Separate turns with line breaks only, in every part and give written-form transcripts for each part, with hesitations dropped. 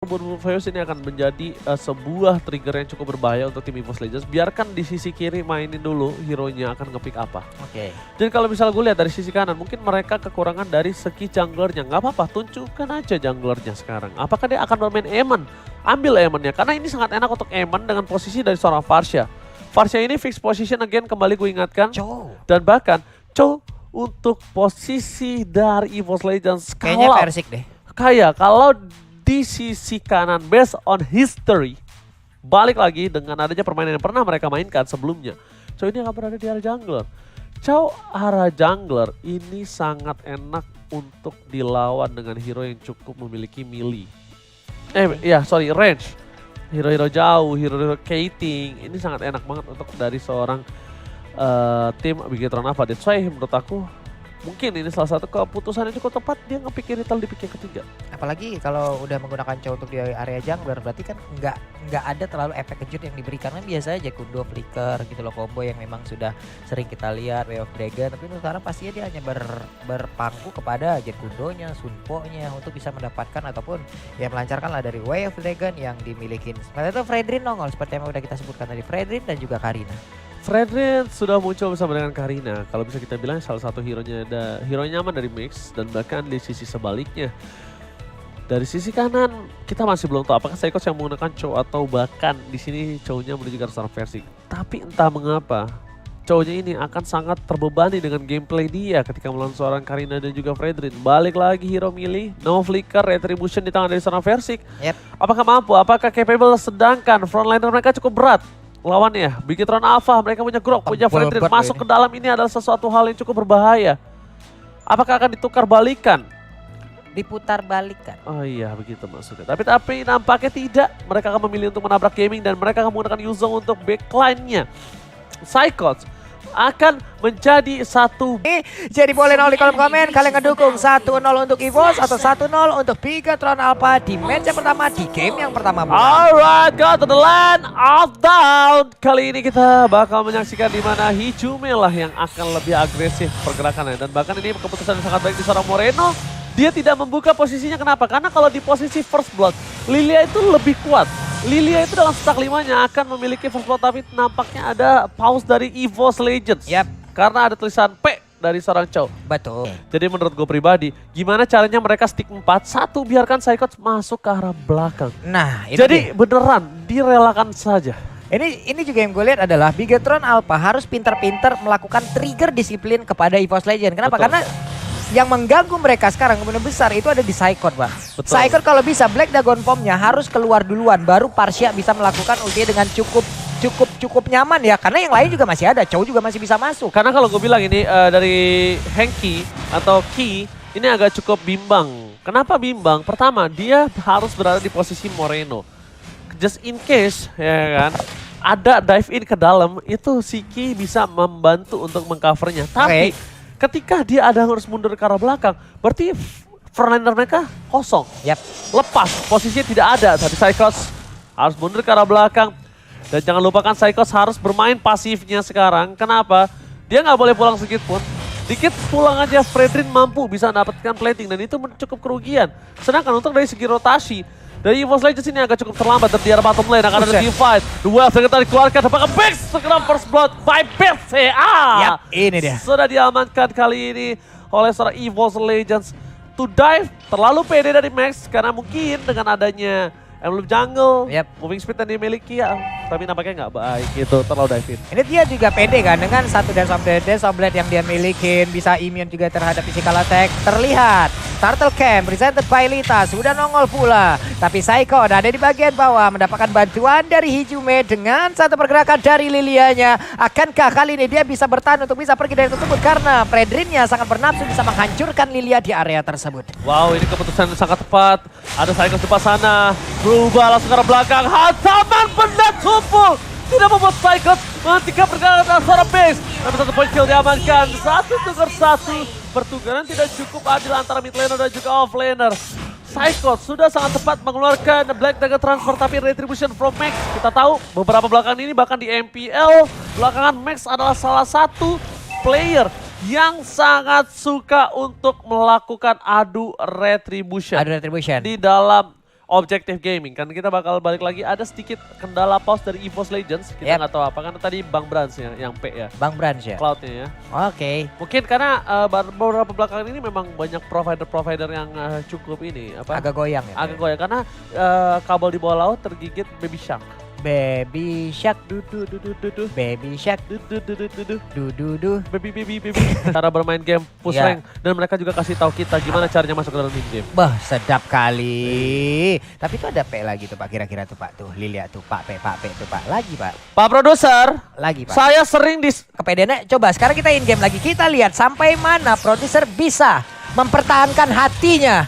Bull Fires ini akan menjadi sebuah trigger yang cukup berbahaya untuk tim EVOS Legends. Biarkan di sisi kiri mainin dulu hero-nya akan nge-pick apa.
Oke.
Dan kalau misalnya gue lihat dari sisi kanan, mungkin mereka kekurangan dari segi junglernya. Nggak apa-apa, tunjukkan aja junglernya sekarang. Apakah dia akan bermain Eamon? Ambil Eamonnya, karena ini sangat enak untuk Eamon dengan posisi dari seorang Farsha. Farsha ini fixed position again, kembali gue ingatkan. Dan bahkan, untuk posisi dari EVOS Legends.
Kayaknya Versik deh.
Kalau di sisi kanan based on history, balik lagi dengan adanya permainan yang pernah mereka mainkan sebelumnya, Chow ini akan berada di area jungler. Chow area jungler ini sangat enak untuk dilawan dengan hero yang cukup memiliki melee. Range. Hero-hero jauh, hero-hero Kating, ini sangat enak banget untuk dari seorang tim Bigetron Alpha. That's why menurut aku mungkin ini salah satu keputusan yang cukup tepat, dia nge-pick Irithel di pick yang ketiga. Apalagi
kalau udah menggunakan Chow untuk di area jungler, berarti kan nggak ada terlalu efek kejut yang diberikan. Kan biasa aja Kundo, Flicker gitu loh, combo yang memang sudah sering kita lihat, Way of Dragon. Tapi untuk sekarang pastinya dia hanya berpangku kepada Jet Kundonya, Sunpo-nya untuk bisa mendapatkan ataupun ya melancarkan lah dari Way of Dragon yang dimiliki. Seperti itu Fredrin nongol seperti yang udah kita sebutkan tadi, Fredrin dan juga Karina.
Fredrin sudah muncul bersama dengan Karina. Kalau bisa kita bilang salah satu hero-nya ada hero nyaman dari Mix, dan bahkan di sisi sebaliknya. Dari sisi kanan kita masih belum tahu apakah Saikos yang menggunakan Chow atau bahkan di sini Chow-nya menuju ke arah Versik. Tapi entah mengapa Chow-nya ini akan sangat terbebani dengan gameplay dia ketika melawan seorang Karina dan juga Fredrin. Balik lagi hero melee, no flicker, retribution di tangan dari seorang Versik. Apakah mampu? Apakah capable? Sedangkan frontliner mereka cukup berat lawannya. Bigetron Alpha, mereka punya Grok, punya Fredrin, masuk ke dalam ini adalah sesuatu hal yang cukup berbahaya. Apakah akan ditukar balikan?
Diputar balikan.
Oh iya, begitu maksudnya. Tapi nampaknya tidak. Mereka akan memilih untuk menabrak gaming dan mereka akan menggunakan Yuzong untuk backline-nya. Saikos akan menjadi satu.
Jadi boleh nol di kolom komen kalian ngedukung 1-0 untuk EVOS atau 1-0 untuk Bigetron Alpha di match yang pertama, di game yang pertama.
Alright, go to the land of down. Kali ini kita bakal menyaksikan di mana Hijume lah yang akan lebih agresif pergerakannya, dan bahkan ini keputusan yang sangat baik di seorang Moreno. Dia tidak membuka posisinya, kenapa? Karena kalau di posisi first blood, Lilia itu lebih kuat. Lilia itu dalam stack 5-nya akan memiliki first blood, tapi nampaknya ada pause dari EVOS Legends. Karena ada tulisan P dari seorang Chow.
Betul.
Jadi menurut gue pribadi, gimana caranya mereka stick 4, satu biarkan Saikos masuk ke arah belakang.
Nah,
jadi beneran direlakan saja.
Ini juga yang gue lihat adalah Bigetron Alpha harus pintar-pintar melakukan trigger disiplin kepada EVOS Legends. Kenapa? Karena yang mengganggu mereka sekarang kemungkinan besar itu ada di Saikot, Bang. Saikot kalau bisa Black Dragon Form-nya harus keluar duluan, baru Farsha bisa melakukan ulti dengan cukup nyaman ya. Karena yang lain juga masih ada, Chow juga masih bisa masuk.
Karena kalau gue bilang ini dari Henki atau Ki ini agak cukup bimbang. Kenapa bimbang? Pertama, dia harus berada di posisi Moreno. Just in case, ya kan, ada dive in ke dalam, itu si Ki bisa membantu untuk mengcovernya. Tapi ketika dia ada harus mundur ke arah belakang, berarti frontliner mereka kosong. Lepas, posisinya tidak ada. Tapi Saikos harus mundur ke arah belakang. Dan jangan lupakan Saikos harus bermain pasifnya sekarang. Kenapa? Dia nggak boleh pulang sedikit pun. Dikit pulang aja Fredrin mampu bisa mendapatkan plating dan itu cukup kerugian. Sedangkan untuk dari segi rotasi, dari EVOS Legends ini agak cukup terlambat dan di arah bottom lane akan ada divide. Dua segera dikeluarkan, apakah Bex segera first blood by BCA.
Ini dia.
Sudah diamankan kali ini oleh seorang EVOS Legends. To dive terlalu pede dari Max karena mungkin dengan adanya Emblem Jungle, moving speed yang dimiliki ya, tapi nampaknya nggak baik gitu, terlalu dive in.
Ini dia juga pede kan dengan satu Dance of Blade yang dia milikin, bisa immune juga terhadap physical attack. Terlihat Turtle Camp presented by Lita sudah nongol pula, tapi Saiko ada di bagian bawah mendapatkan bantuan dari Hijume dengan satu pergerakan dari Lilianya. Akankah kali ini dia bisa bertahan untuk bisa pergi dari tersebut karena Fredrinnya sangat bernafsu bisa menghancurkan Lilia di area tersebut.
Wow, ini keputusan yang sangat tepat. Ada Saiko di depan sana. Berubah langsung ke arah belakang, hantaman benda tumpul. Tidak membuat Saikos menghentikan pergerakan seorang base. Tapi satu point kill diamankan, 1-1. Pertukaran tidak cukup adil antara mid laner dan juga off laner. Saikos sudah sangat tepat mengeluarkan Black Dagger transfer, tapi retribution from Max. Kita tahu beberapa belakangan ini bahkan di MPL, belakangan Max adalah salah satu player yang sangat suka untuk melakukan adu retribution.
Adu retribution.
Di dalam Objective Gaming. Kan kita bakal balik lagi, ada sedikit kendala pause dari EVOS Legends. Kita nggak tahu apa, karena tadi Bang Brans yang P ya.
Bang Brans ya?
Cloud-nya ya.
Oke.
Mungkin karena beberapa belakangan ini memang banyak provider-provider yang cukup ini.
Agak goyang ya?
Agak goyang, karena kabel di bawah laut tergigit Baby Shark.
Baby Shark, Baby Shark,
baby. Cara bermain game push rank, dan mereka juga kasih tahu kita gimana caranya masuk ke dalam game.
Bah, sedap kali. Tapi itu ada P lagi tuh Pak, kira-kira tuh Pak. Tuh, lihat tuh Pak P tuh Pak. Lagi Pak.
Pak Produser,
lagi Pak.
saya sering
kepedeannya, coba sekarang kita in game lagi. Kita lihat sampai mana produser bisa mempertahankan hatinya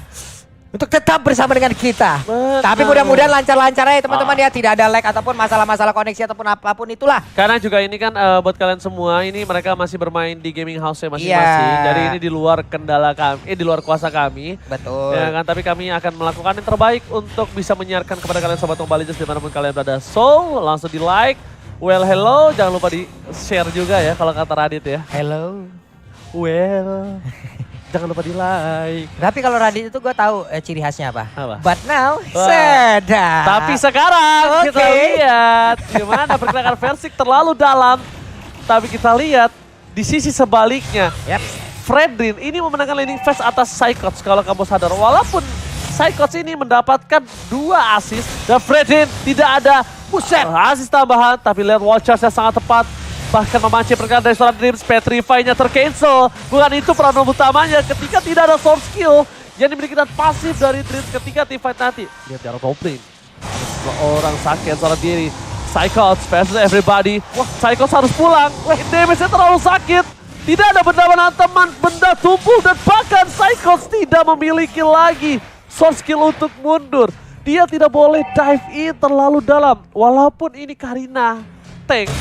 untuk tetap bersama dengan kita.
Betul.
Tapi mudah-mudahan lancar-lancar aja teman-teman ya. Tidak ada lag ataupun masalah-masalah koneksi ataupun apapun itulah.
Karena juga ini kan buat kalian semua, ini mereka masih bermain di gaming house-nya masing-masing. Jadi ini di luar kendala kami, di luar kuasa kami.
Betul.
Ya kan, tapi kami akan melakukan yang terbaik untuk bisa menyiarkan kepada kalian Sobat Mobile Legends dimanapun kalian berada. So, langsung di like. Well, hello. Jangan lupa di share juga ya kalau kata Radit ya.
Hello.
Well. Jangan lupa di like.
Tapi kalau Radit itu gue tahu ciri khasnya apa? But now,
wah,
sedap.
Tapi sekarang kita lihat gimana pergerakan Versik terlalu dalam. Tapi kita lihat di sisi sebaliknya. Fredrin ini memenangkan leading phase atas Psychots kalau kamu sadar. Walaupun Psychots ini mendapatkan 2 assist dan Fredrin tidak ada assist tambahan. Tapi lihat wall charge-nya sangat tepat. Bahkan memancing pergerakan dari seorang Dreams, Petrify-nya tercancel. Bukan itu peran utamanya ketika tidak ada source skill yang dimiliki dan pasif dari Dreams ketika teamfight nanti. Lihat jarak top lane. Semua orang sakit seorang diri. Psychots versus everybody. Wah, Psychots harus pulang. Wah, damage-nya terlalu sakit. Tidak ada benda teman, benda tubuh dan bahkan Psychots tidak memiliki lagi source skill untuk mundur. Dia tidak boleh dive in terlalu dalam. Walaupun ini Karina tank,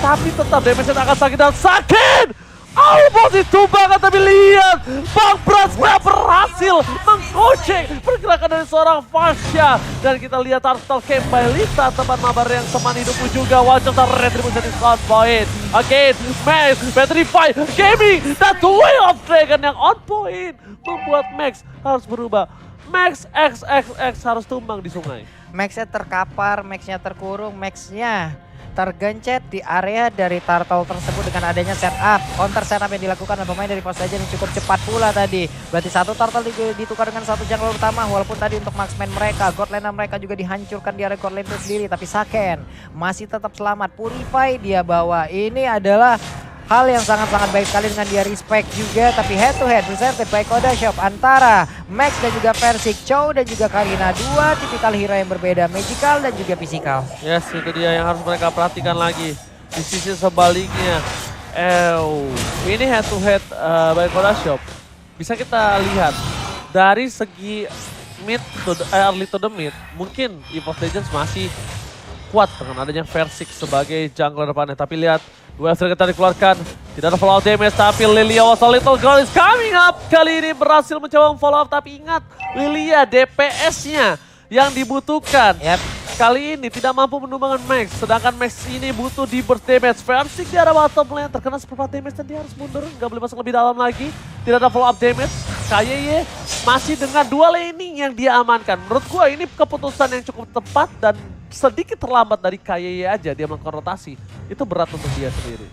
tapi tetap damage-nya akan sakit dan sakit! Almost ditumbangkan, tapi lihat! Bang Brans gak berhasil menggocek pergerakan dari seorang Fasya. Dan kita lihat Turtle Camp by Lita, teman mabar yang teman hidupku juga. Wajah Retribution di spawn point. Again, Max, Petrify, Gaming, dan The Way of Dragon yang on point. Membuat Max harus berubah. Max XXX harus tumbang di sungai.
Max-nya terkapar, Max-nya terkurung, Max-nya tergencet di area dari Turtle tersebut dengan adanya setup. Counter setup yang dilakukan oleh pemain dari Post Legend yang cukup cepat pula tadi. Berarti satu Turtle ditukar dengan satu jungle utama. Walaupun tadi untuk marksman mereka, god lane mereka juga dihancurkan di area god lane itu sendiri. Tapi Saken masih tetap selamat. Purify dia bawa. Ini adalah hal yang sangat-sangat baik sekali dengan dia respect juga. Tapi head to head presented by Koda Shop antara Max dan juga Versik, Chow dan juga Karina. 2 tipikal hero yang berbeda, magical dan juga physical.
Yes, itu dia yang harus mereka perhatikan lagi. Di sisi sebaliknya, ini head to head by Koda Shop. Bisa kita lihat dari segi mid to early to the mid, mungkin EVOS Legends masih kuat dengan adanya Versik sebagai jungler depannya. Tapi lihat, Wave kita dikeluarkan, tidak ada follow up damage, tapi Lilia was a little girl is coming up. Kali ini berhasil mencoba follow up, tapi ingat Lilia DPS-nya yang dibutuhkan. Kali ini tidak mampu menumbangkan Max, sedangkan Max ini butuh di burst damage. Versik di arah bottom lane terkena seperempat damage dan dia harus mundur, nggak boleh masuk lebih dalam lagi. Tidak ada follow up damage. KYY masih dengan 2 laning yang dia amankan. Menurut gua ini keputusan yang cukup tepat dan sedikit terlambat dari KYY aja dia melakukan rotasi. Itu berat untuk dia sendiri.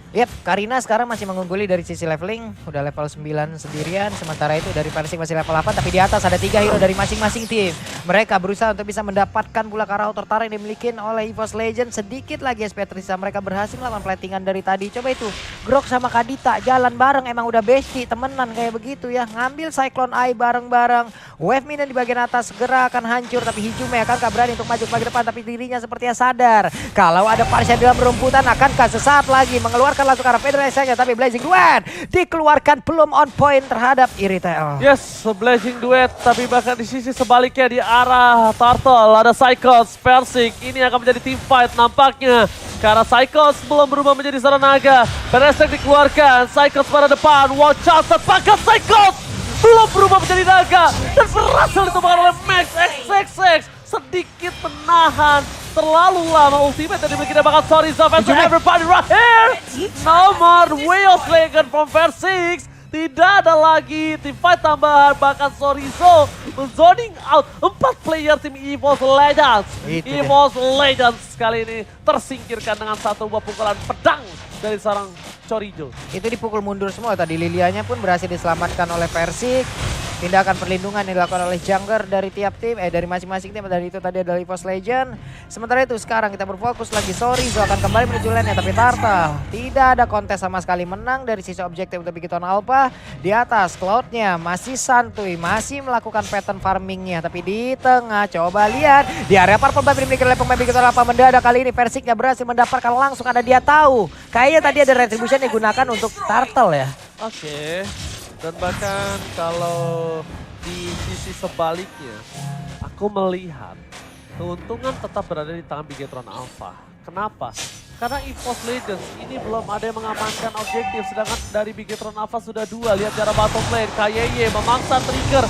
Karina sekarang masih mengungguli dari sisi leveling. Udah level 9 sendirian. Sementara itu dari Versik masih level 8. Tapi di atas ada 3 hero dari masing-masing tim. Mereka berusaha untuk bisa mendapatkan bola Karao tertarik yang dimiliki oleh EVOS Legends. Sedikit lagi SP Trisa. Mereka berhasil melawan platingan dari tadi. Coba itu. Grok sama Kadita jalan bareng. Emang udah bestie. Temenan kayak begitu ya. Ngambil Cyclone Eye bareng-bareng. Wave minion di bagian atas segera akan hancur. Tapi Hijume akankah berani untuk maju ke depan. Tapi dirinya sepertinya sadar. Kalau ada Parsha dalam rumputan akankah sesaat lagi mengeluarkan langsung ke arah Federation. Tapi Blazing Duet dikeluarkan belum on point terhadap Irithel.
Yes, Blazing Duet. Tapi bahkan di sisi sebaliknya di arah Turtle ada Psychots, Versik. Ini akan menjadi team fight nampaknya. Karena Psychots belum berubah menjadi seorang naga. Berhasil dikeluarkan. Psychots pada depan. Watch out, bahkan Psychots belum berubah menjadi naga. Dan berhasil ditumbangkan oleh Max XXX. Sedikit menahan. Terlalu lama ultimate yang dimiliki bakal sorry so everybody right here. No more Way of Dragon from Versik. Tidak ada lagi teamfight tambahan, bahkan Chorizo zoning out 4 player tim EVOS Legends. EVOS Legends kali ini tersingkirkan dengan satu buah pukulan pedang dari seorang Chorizo.
Itu dipukul mundur semua tadi. Lilianya pun berhasil diselamatkan oleh Persik. Tindakan perlindungan yang dilakukan oleh jungler dari tiap tim, dari masing-masing tim. Dan itu tadi adalah EVOS Legend. Sementara itu sekarang kita berfokus lagi. Chorizo akan kembali menuju lane, tapi Turtle tidak ada kontes sama sekali, menang dari sisi objektif untuk Bigiton Alpha. Di atas Cloud-nya masih santuy, masih melakukan pattern farmingnya. Tapi di tengah coba lihat di area purple buff dimiliki oleh pemain Bigiton Alpha. Mendadak kali ini Persiknya berhasil mendapatkan langsung, karena dia tahu kayaknya tadi ada retribution digunakan untuk Turtle ya.
Oke. Dan bahkan kalau di sisi sebaliknya, aku melihat keuntungan tetap berada di tangan Bigetron Alpha. Kenapa? Karena EVOS Legends ini belum ada yang mengamankan objektif, sedangkan dari Bigetron Alpha sudah 2. Lihat cara bottom lane, KYY memaksa trigger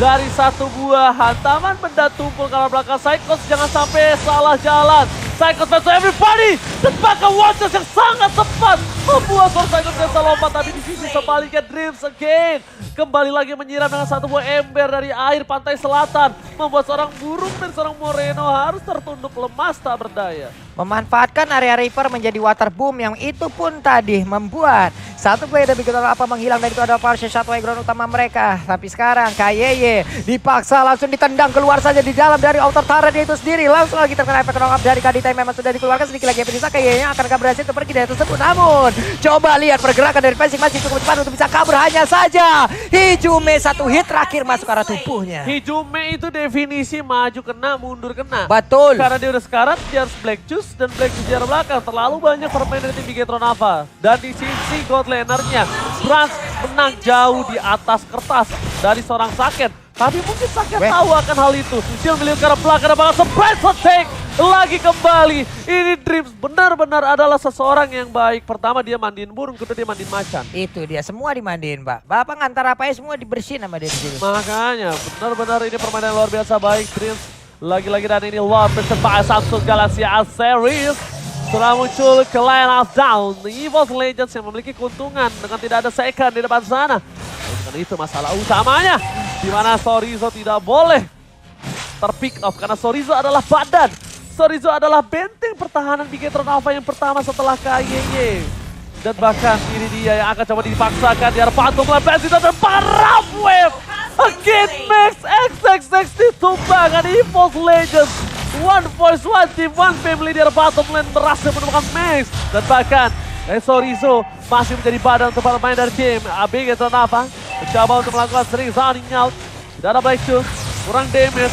dari satu buah hantaman benda tumpul ke arah belakang Psychos, jangan sampai salah jalan. Psychos versus everybody, dan bahkan Watchers yang sangat tepat membuat Psychos bisa lompat, tapi di sisi sebaliknya Dreams again kembali lagi menyiram dengan satu buah ember dari air pantai selatan, membuat seorang burung dan seorang Moreno harus tertunduk lemas tak berdaya.
Memanfaatkan area Reaper menjadi water boom yang itu pun tadi membuat satu player dari Bigetron Alpha menghilang, dan itu adalah Parshia Shotway ground utama mereka. Tapi sekarang KYY dipaksa langsung ditendang keluar saja di dalam dari outer turret itu sendiri. Langsung lagi terkena efek knock up dari Kadita yang memang sudah dikeluarkan. Sedikit lagi Episisa KYY akan berhasil untuk pergi dari tersebut. Namun coba lihat pergerakan dari Persik masih cukup cepat untuk bisa kabur. Hanya saja Hijume satu hit terakhir masuk ke arah tubuhnya.
Hijume itu definisi maju kena, mundur kena.
Betul.
Karena dia udah sekarat, dia harus Black Juice, dan Black Juice di arah belakang. Terlalu banyak permainan dari tim Bigetron Alpha. Dan di sisi God Laner-nya, Brans menang jauh di atas kertas dari seorang Saken. Tapi mungkin Saken tahu akan hal itu. Dia memilih ke arah belakang dan bakal surprise attack lagi kembali. Ini Dreams benar-benar adalah seseorang yang baik. Pertama dia mandiin burung, kedua dia mandiin macan.
Itu dia, semua dimandiin Pak. Bapak ngantar apa ya semua dibersihin sama dia sendiri.
Makanya benar-benar ini permainan luar biasa baik Dreams. Lagi-lagi dan ini Lord beserta Samsung Galaxy A-Series sudah muncul ke line up down. EVOS Legends yang memiliki keuntungan dengan tidak ada second di depan sana. Bukan itu masalah utamanya, di mana Chorizo tidak boleh terpick off karena Chorizo adalah badan. Chorizo adalah benteng pertahanan Bigetron Alpha yang pertama setelah KYY. Dan bahkan ini dia yang akan coba dipaksakan di arah patung Lampensi dan Parab Wave. Again Max XXX ditumbangkan EVOS Legends. One voice, one team, one family di arah bottom lane berhasil menemukan Max. Dan bahkan Chorizo masih menjadi badan untuk para pemain dari tim Bigetron Alpha. Mencoba untuk melakukan sering zoning out. Tidak ada Black Shoes, kurang damage.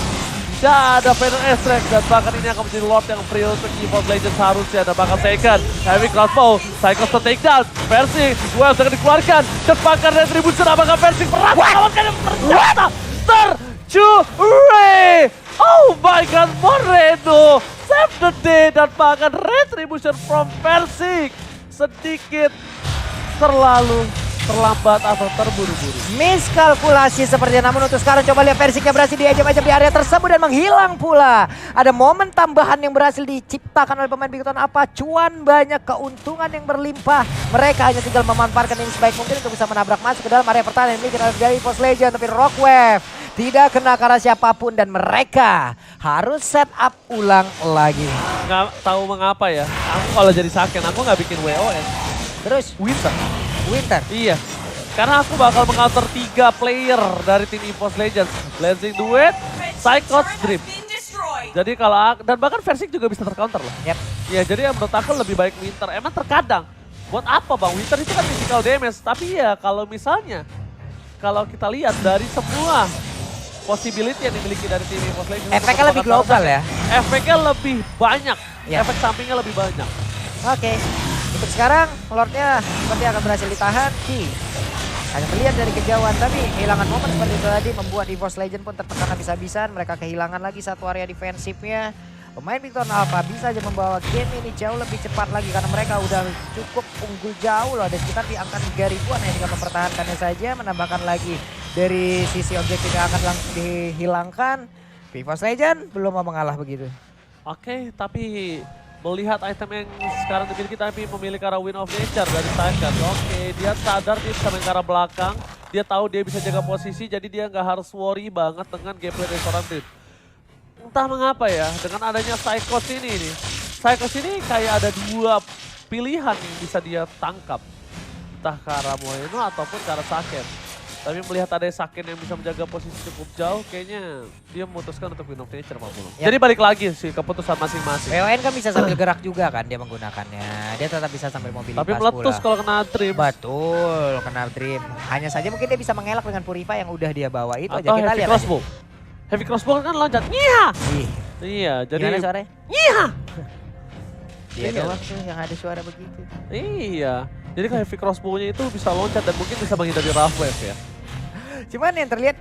Tidak ada Final Extract, dan bahkan ini akan menjadi Lord yang free untuk EVOS Legends seharusnya. Dan bahkan second, heavy crossbow, Psychos to take down, Persik, Wells akan dikeluarkan. Dan bahkan retribution, apakah Persik berhasil melawankan yang ternyata tercuri. Oh my god, Moreno save the day, dan bahkan retribution from Persik sedikit terlalu terlambat atau terburu-buru.
Miskalkulasi sepertinya, namun untuk sekarang coba lihat Persiknya berhasil diajam-ajam di area tersebut dan menghilang pula. Ada momen tambahan yang berhasil diciptakan oleh pemain Bigetron Alpha. Cuan banyak, keuntungan yang berlimpah. Mereka hanya tinggal memanfaatkan ini sebaik mungkin untuk bisa menabrak masuk ke dalam area pertahanan yang dimiliki oleh EVOS Legends. Tapi Rockwave tidak kena karena siapapun dan mereka harus set up ulang lagi.
Nggak tahu mengapa ya, aku kalau jadi Saken, aku nggak bikin WOS.
Terus
Winter. Iya, karena aku bakal meng-counter 3 player dari tim EVOS Legends. Blazing Duet, Psychos, Dream. Jadi kalau, dan bahkan Persik juga bisa tercounter loh.
Yep.
Iya, jadi menurut aku lebih baik Winter. Emang terkadang, buat apa Bang? Winter itu kan physical damage. Tapi ya kalau misalnya, kalau kita lihat dari semua possibility yang dimiliki dari tim EVOS Legends.
Efeknya lebih global ya?
Efeknya lebih banyak,
Ya.
efek sampingnya lebih banyak.
Oke. Untuk sekarang Lordnya seperti akan berhasil ditahan. Hanya melihat dari kejauhan, tapi kehilangan momen seperti itu tadi membuat EVOS Legends pun tertekan habis-habisan. Mereka kehilangan lagi satu area defensifnya. Pemain Bigetron Alpha bisa aja membawa game ini jauh lebih cepat lagi karena mereka udah cukup unggul jauh loh. Ada sekitar di angka 3 ribuan yang tinggal mempertahankannya saja. Menambahkan lagi dari sisi objektif yang akan langsung dihilangkan. EVOS Legends belum mau mengalah begitu.
Oke, tapi melihat item yang sekarang dimiliki tapi memilih ke arah Win of Nature dari Sakan. Oke, dia sadar dia bisa main ke arah belakang. Dia tahu dia bisa jaga posisi, jadi dia nggak harus worry banget dengan gameplay dari seorang Dream. Entah mengapa ya, dengan adanya Psychos ini nih. Psychos ini kayak ada dua pilihan yang bisa dia tangkap. Entah ke arah Moreno ataupun ke arah Saken. Tapi melihat ada Saken yang bisa menjaga posisi cukup jauh, kayaknya dia memutuskan untuk Win of Nature Pak Pulung.
Ya.
Jadi balik lagi sih keputusan masing-masing.
WON kan bisa sambil gerak juga kan dia menggunakannya. Dia tetap bisa sambil mobilitas
Tapi meletus
pula.
kalau kena Dream.
Betul, kena Dream. Hanya saja mungkin dia bisa mengelak dengan Purify yang udah dia bawa itu aja.
Atau
Kita
Heavy
lihat
Crossbow. Heavy Crossbow kan loncat. Nyiha!
Ih,
Iya, jadi...
gimana suaranya?
Nyiha!
Dia
Iya.
doang tuh yang ada suara begitu.
Iya. Jadi kalau Heavy Crossbow-nya itu bisa loncat dan mungkin bisa menghindari Rough Wave ya.
Cuman yang terlihat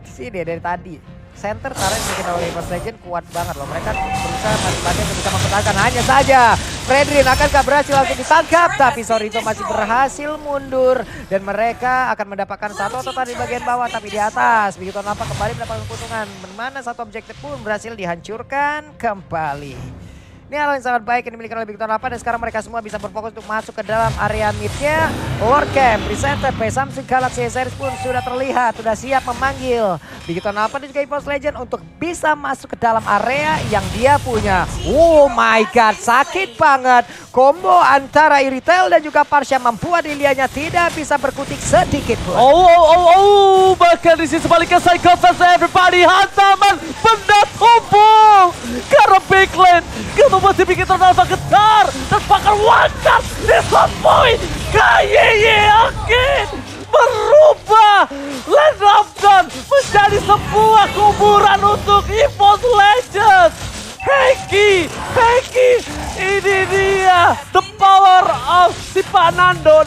sih dia dari tadi. Center Tara yang bikin oleh First Legend kuat banget loh. Mereka berusaha mati-matian untuk bisa mempertahankan. Hanya saja Fredrin akankah berhasil langsung ditangkap. Tapi Sorito masih berhasil mundur. Dan mereka akan mendapatkan satu ototan di bagian bawah. Tapi di atas. Begitu nampak kembali mendapatkan keuntungan. Mana satu objektif pun berhasil dihancurkan kembali. Ini hal yang sangat baik yang dimiliki oleh Big Ton Lapa dan sekarang mereka semua bisa berfokus untuk masuk ke dalam area midnya. Lord Camp, presented by Samsung Galaxy Series pun sudah terlihat, sudah siap memanggil Big Ton Lapa dan juga EVOS Legend untuk bisa masuk ke dalam area yang dia punya. Oh my god, sakit banget. Combo antara Iritel dan juga Parsha membuat Ilianya tidak bisa berkutik sedikit pun.
Bahkan di sisi sebaliknya Psychopath everybody hantaman benda tubuh karena backline kamu masih bikin terdampak getar dan bakal wajar di slot point KYY akhir berubah Land of Dawn menjadi sebuah kuburan untuk EVOS Legends. Heki, ini dia the power of si Pak Nando.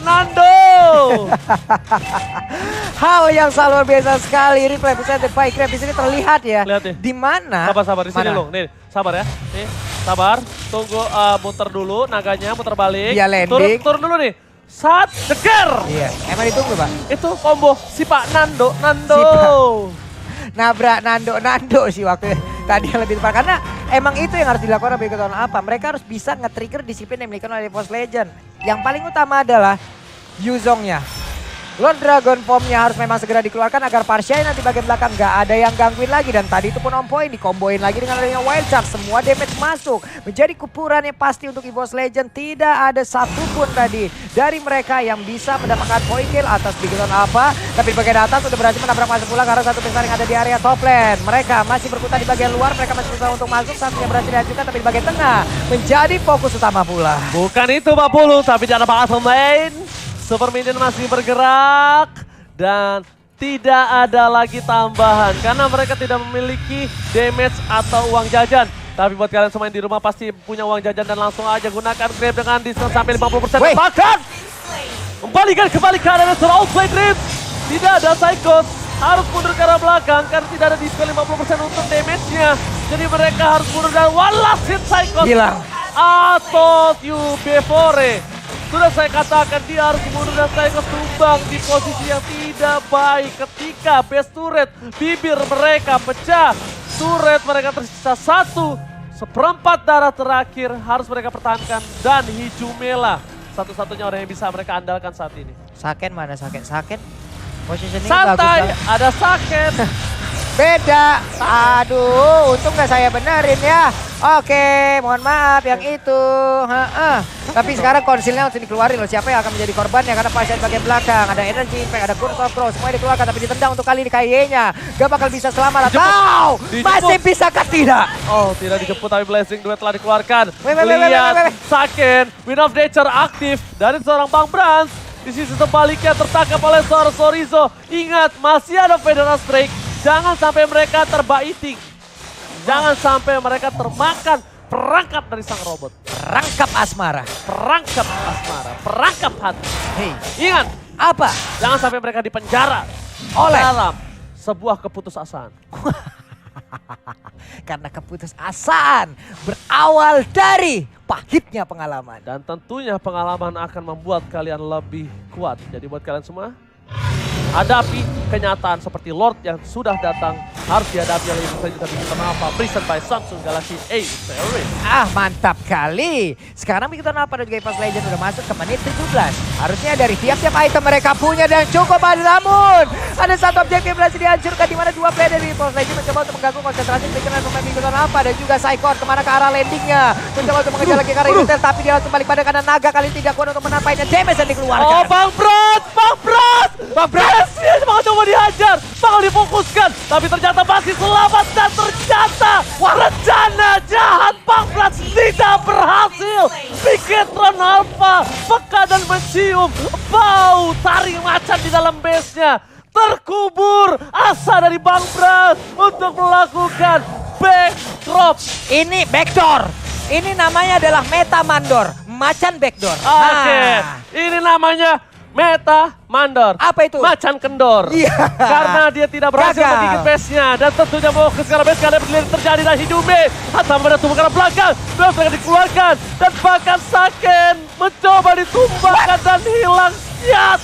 Hal yang sangat luar biasa sekali. Replay presented by Grab di sini terlihat ya.
Lihat nih.
Di mana?
Sabar di sini
Mana?
loh. Nih, sabar ya. Nih, sabar. Tunggu muter dulu naganya, muter balik.
Dia landing.
Turun dulu nih. Saat deker.
Iya, emang ditunggu Pak.
Itu combo si Pak Nando.
Si Nabrak Nando sih waktu tadi yang lebih tepat. Karena emang itu yang harus dilakukan oleh Big Ton apa. Mereka harus bisa nge-trigger disiplin yang dimiliki oleh EVOS Legend. Yang paling utama adalah Yuzongnya. Lord Dragon Form-nya harus memang segera dikeluarkan agar Parsha nanti bagian belakang nggak ada yang gangguin lagi. Dan tadi itu pun on point, dikomboin lagi dengan adanya Wild Charge. Semua damage masuk, menjadi kuburan yang pasti untuk EVOS Legend. Tidak ada satupun tadi dari mereka yang bisa mendapatkan point kill atas Big Ton apa. Tapi bagian atas sudah berhasil menabrak masuk pula karena satu besar yang ada di area top lane. Mereka masih berkutat di bagian luar, mereka masih berusaha untuk masuk. Satunya berhasil dihancurkan, tapi di bagian tengah menjadi fokus utama pula.
Bukan itu Pak Pulu, tapi di arah bottom lane. Super Minion masih bergerak dan tidak ada lagi tambahan karena mereka tidak memiliki damage atau uang jajan. Tapi buat kalian semua yang di rumah pasti punya uang jajan dan langsung aja gunakan Grab dengan distance sampai 50%. Bahkan kembali ke arah seorang outplay Grab. Tidak ada Psychos, harus mundur ke arah belakang karena tidak ada dispel 50% untuk damage-nya. Jadi mereka harus mundur dan one last hit Psychos.
Hilang.
I told you before. Sudah saya katakan dia harus mundur dan saya ketumbang di posisi yang tidak baik ketika base turret bibir mereka pecah. Turret mereka tersisa satu. Seperempat darah terakhir harus mereka pertahankan dan Hijumela satu-satunya orang yang bisa mereka andalkan saat ini.
Saken mana Saken? Saken positioning
Santai,
bagus.
ada Saken.
Beda. Aduh, untung gak saya benerin ya. Oke, mohon maaf yang itu. Tapi sekarang konsilnya langsung dikeluarin loh. Siapa yang akan menjadi korbannya karena pasien bagian belakang. Ada energy impact, ada curse of cross. Semuanya dikeluarkan tapi ditendang untuk kali ini KY-nya. Gak bakal bisa selamat atau masih bisakah tidak?
Oh, tidak dijemput tapi Blessing Duet telah dikeluarkan.
Wait.
Lihat Saken, Win of Nature aktif dari seorang Bang Brans. Di sisi sebaliknya tertangkap oleh seorang Sorizo. Ingat, masih ada Federal Strike. Jangan sampai mereka terbaiting. Jangan sampai mereka termakan perangkap dari sang robot.
Perangkap asmara.
Perangkap asmara, perangkap hati.
Hei,
Ingat,
apa?
jangan sampai mereka dipenjara
Oleh.
dalam sebuah keputusasaan.
Karena keputusasaan berawal dari pahitnya pengalaman.
Dan tentunya pengalaman akan membuat kalian lebih kuat. Jadi buat kalian semua, hadapi kenyataan seperti Lord yang sudah datang harus dihadapi oleh Evo Legends tapi kenapa present by Samsung Galaxy A series.
Mantap kali. Sekarang begitu apa dan juga EVOS Legends udah masuk ke menit 17. Harusnya dari tiap-tiap item mereka punya dan cukup ada, namun ada satu objektif berhasil dihancurkan di mana dua player dari EVOS Legends mencoba untuk mengganggu konsentrasi pikiran pemain begitu apa dan juga Saikon kemana ke arah landingnya. Mencoba untuk mengejar lagi ke arah Intel tapi dia langsung balik pada kanan naga kali tidak kuat untuk menampainya. Damage yang dikeluarkan.
Oh Bang Bros! Dia cuma coba dihajar, bakal difokuskan, tapi ternyata masih selamat dan ternyata rencana jahat Bang Bros tidak berhasil. Bigetron Alpha peka dan mencium bau taring macan di dalam base-nya. Terkubur asa dari Bang Bros untuk melakukan backdrop.
Ini backdoor. Ini namanya adalah meta mandor, macan backdoor.
Oke, ini namanya Meta Mandor.
Apa itu?
Macan kendor.
Iya.
Karena dia tidak berhasil
Gagal.
menggigit base-nya. Dan tentunya mau ke skala base karena berdiri terjadi dan Hidumi. Hatta pada tubuh ke arah belakang. Base akan dikeluarkan. Dan bahkan Saken mencoba ditumbangkan dan hilang siat.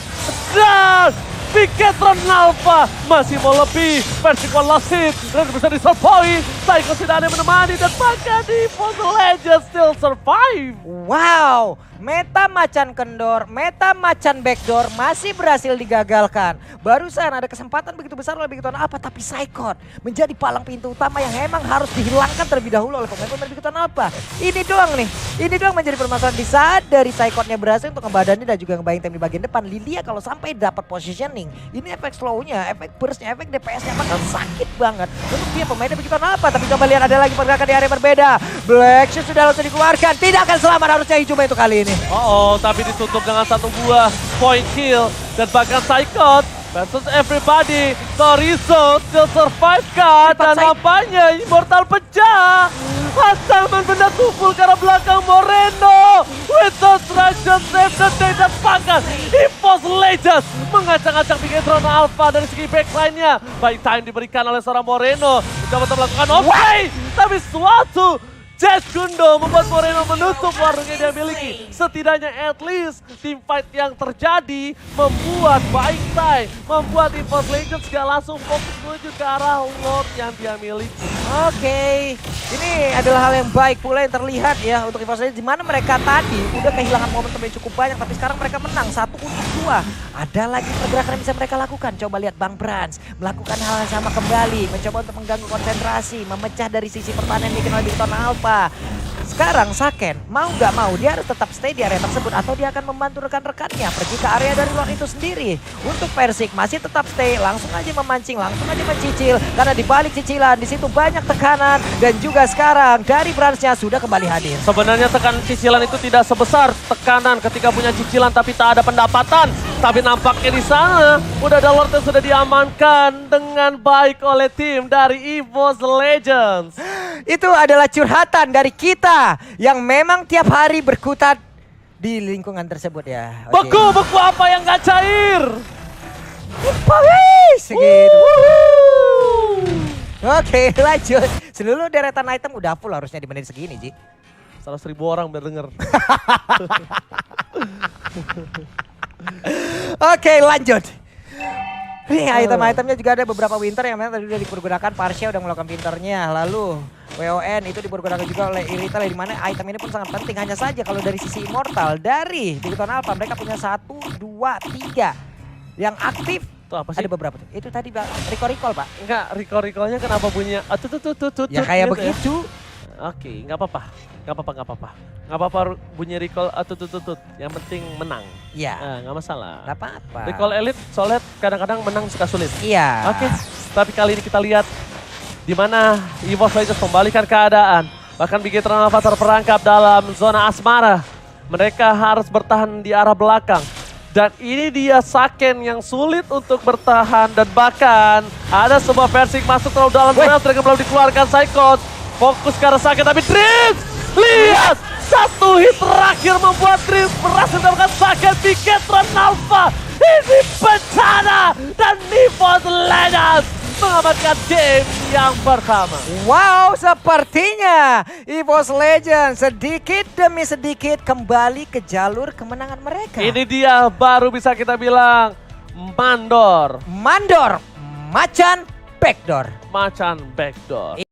Dan Bigetron Alpha masih mau lebih. Versi last hit. Dan bisa disurvive. Psycho tidak ada yang menemani. Dan bahkan EVOS Legends still survive.
Wow, meta macan kendor, meta macan backdoor masih berhasil digagalkan. Barusan ada kesempatan begitu besar oleh Bigetron Alpha, tapi Saikon menjadi palang pintu utama yang memang harus dihilangkan terlebih dahulu oleh pemain-pemain Bigetron Alpha. Ini doang nih, ini doang menjadi permasalahan di saat dari Saikonnya berhasil untuk ngebadanin dan juga ngebayang tim di bagian depan. Lilia kalau sampai dapat positioning, ini efek slownya, efek burstnya, efek DPS-nya bakal sakit banget untuk dia pemainnya Bigetron Alpha. Tapi coba lihat ada lagi pergerakan di area berbeda. Black Shoes sudah langsung dikeluarkan, tidak akan selamat harusnya Hijuma itu kali ini.
Tapi ditutup dengan satu buah point kill. Dan bahkan Saikon versus everybody. Torizo still survive kan? Dan nampaknya Immortal pecah. Hantaman benda tumpul ke arah belakang Moreno. With the structure save the day dan bahkan EVOS Legends mengacang-acang Bigetron Alpha dari segi backline-nya. Baik time diberikan oleh seorang Moreno. Mencoba untuk melakukan tapi suatu Jazz Gundo membuat Moreno menutup warung yang dia miliki. Setidaknya at least team fight yang terjadi membuat baik time, membuat EVOS Legends gak langsung fokus menuju ke arah Lord yang dia miliki.
Oke, ini adalah hal yang baik pula yang terlihat ya untuk EVOS Legends, di mana mereka tadi udah kehilangan momentum yang cukup banyak, tapi sekarang mereka menang 1-2. Ada lagi pergerakan yang bisa mereka lakukan. Coba lihat Bang Brans melakukan hal yang sama kembali, mencoba untuk mengganggu konsentrasi, memecah dari sisi pertahanan yang dikenal Bigetron Alpha. Sekarang Saken mau gak mau dia harus tetap stay di area tersebut atau dia akan membantu rekan-rekannya pergi ke area dari luar itu sendiri. Untuk Persik masih tetap stay, langsung aja memancing, langsung aja mencicil karena di balik cicilan di situ banyak tekanan dan juga sekarang dari Bransnya sudah kembali hadir.
Sebenarnya tekanan cicilan itu tidak sebesar tekanan ketika punya cicilan tapi tak ada pendapatan. Tapi nampaknya di sana udah ada Lord yang sudah diamankan dengan baik oleh tim dari EVOS Legends.
Itu adalah curhatan dari kita yang memang tiap hari berkutat di lingkungan tersebut ya.
Beku apa yang gak cair?
Segitu. Oke, lanjut. Seluruh deretan item udah full harusnya di menit segini, Ji.
100.000 orang biar denger.
Oke, lanjut. Nih item-itemnya juga ada beberapa winter yang memang tadi udah dipergunakan. Parsia udah melakukan pinternya. Lalu WON itu dipergunakan juga oleh Irrital, di mana item ini pun sangat penting. Hanya saja kalau dari sisi Immortal dari Bigetron Alpha mereka punya 1, 2, 3 yang aktif.
Itu apa sih?
Ada beberapa tuh. Itu tadi recall Pak.
Enggak, recall-recallnya kenapa bunyinya tut
Ya kayak
gitu
begitu.
Oke, nggak apa-apa. Nggak apa-apa bunyi recall tut. Yang penting menang.
Iya.
Nggak masalah.
Nggak apa-apa.
Recall Elite soalnya kadang-kadang menang suka sulit.
Iya.
Oke, tapi kali ini kita lihat di mana EVOS Legends membalikan keadaan. Bahkan Bigetron Alpha terperangkap dalam zona asmara. Mereka harus bertahan di arah belakang. Dan ini dia Saken yang sulit untuk bertahan. Dan bahkan ada sebuah Persik masuk terlalu dalam. Mereka belum dikeluarkan Saikon. Fokus ke arah Saken tapi Dreams. Lihat, satu hit terakhir membuat Dreams berhasil mendapatkan Saken. Bigetron Alpha ini bencana. Dan EVOS Legends mengamankan game yang pertama.
Wow, sepertinya EVOS Legends sedikit demi sedikit kembali ke jalur kemenangan mereka.
Ini dia baru bisa kita bilang Mandor.
Mandor, Macan, Backdoor.
Macan backdoor.